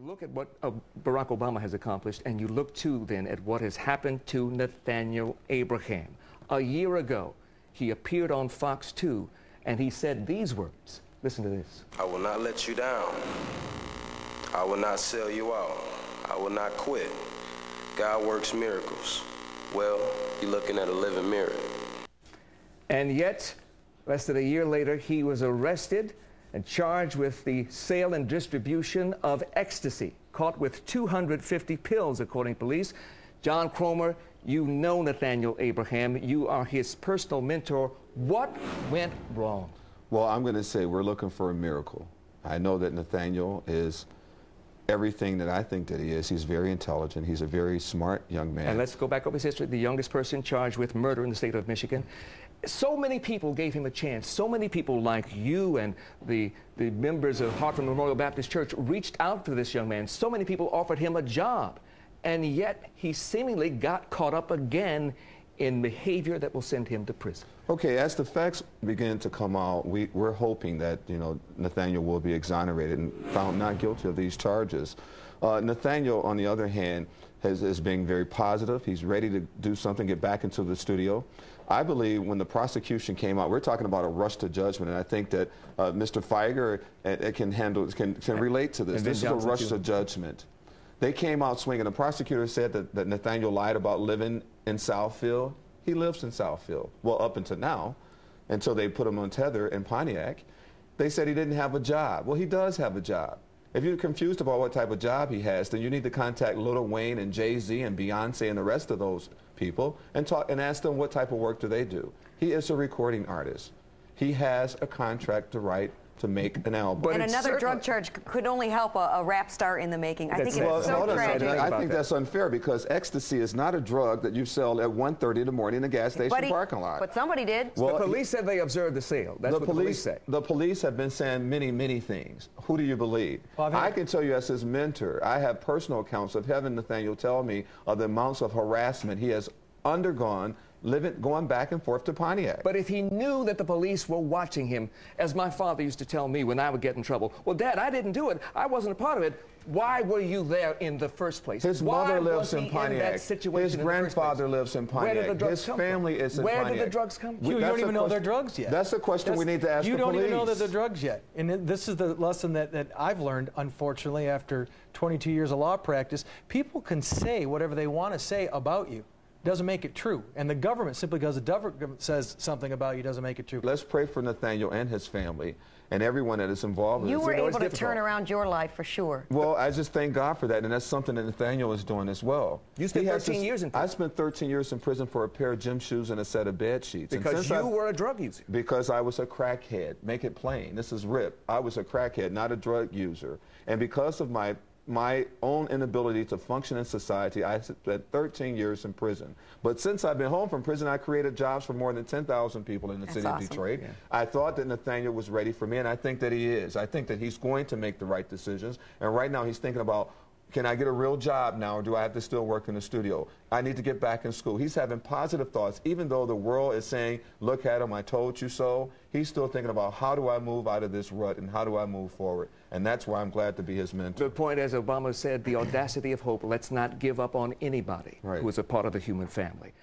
look at what Barack Obama has accomplished, and you look too then at what has happened to Nathaniel Abraham. A year ago, he appeared on Fox 2, and he said these words. Listen to this. I will not let you down. I will not sell you out. I will not quit. God works miracles. Well, you're looking at a living mirror. And yet, less than a year later, he was arrested and charged with the sale and distribution of ecstasy, caught with 250 pills, according to police. John Cromer, you know Nathaniel Abraham. You are his personal mentor. What went wrong? Well, I'm going to say we're looking for a miracle. I know that Nathaniel is everything that I think that he is. He's very intelligent. He's a very smart young man. And let's go back over his history. The youngest person charged with murder in the state of Michigan. So many people gave him a chance. So many people like you and the members of Hartford Memorial Baptist Church reached out to this young man. So many people offered him a job. And yet he seemingly got caught up again in behavior that will send him to prison. Okay, as the facts begin to come out, we're hoping that, Nathaniel will be exonerated and found not guilty of these charges. Nathaniel, on the other hand, is being very positive. He's ready to do something, get back into the studio. I believe when the prosecution came out, we're talking about a rush to judgment, and I think that Mr. Feiger can relate to this. This is a rush to judgment. They came out swinging. The prosecutor said that Nathaniel lied about living in Southfield. He lives in Southfield. Well, up until now, until they put him on tether in Pontiac. They said he didn't have a job. Well, he does have a job. If you're confused about what type of job he has, then you need to contact Lil Wayne and Jay-Z and Beyonce and the rest of those people and ask them what type of work do they do. He is a recording artist. He has a contract to write to make an album. But another drug charge could only help a rap star in the making. I think it's so tragic. I think that's unfair because ecstasy is not a drug that you sell at 1:30 in the morning in a gas station parking lot. But somebody did. Well, the police said they observed the sale. That's what the police say. The police have been saying many, many things. Who do you believe? Well, I can tell you as his mentor, I have personal accounts of having Nathaniel tell me of the amounts of harassment he has undergone going back and forth to Pontiac. But if he knew that the police were watching him, as my father used to tell me when I would get in trouble, well, Dad, I didn't do it. I wasn't a part of it. Why were you there in the first place? His mother lives in Pontiac. His grandfather lives in Pontiac. Where did the drugs come from? His family is in Pontiac. Where did the drugs come from? You don't even know they're drugs yet. That's a question we need to ask the police. You don't even know that they're drugs yet. And this is the lesson that I've learned, unfortunately, after 22 years of law practice. People can say whatever they want to say about you. Doesn't make it true. And the government, simply because the government says something about you, doesn't make it true. Let's pray for Nathaniel and his family and everyone that is involved in this. You were able to turn around your life for sure. Well, I just thank God for that, and that's something that Nathaniel is doing as well. You spent 13 years in prison. I spent 13 years in prison for a pair of gym shoes and a set of bed sheets. Because you were a drug user. Because I was a crackhead. Make it plain. This is Rip. I was a crackhead, not a drug user. And because of my own inability to function in society, I spent 13 years in prison. But since I've been home from prison, I created jobs for more than 10,000 people in the city of Detroit. Yeah. I thought that Nathaniel was ready for me, and I think that he is. I think that he's going to make the right decisions. And right now he's thinking about, can I get a real job now, or do I have to still work in the studio? I need to get back in school. He's having positive thoughts. Even though the world is saying, look at him, I told you so, he's still thinking about how do I move out of this rut and how do I move forward? And that's why I'm glad to be his mentor. The point, as Obama said, the audacity of hope. Let's not give up on anybody who is a part of the human family.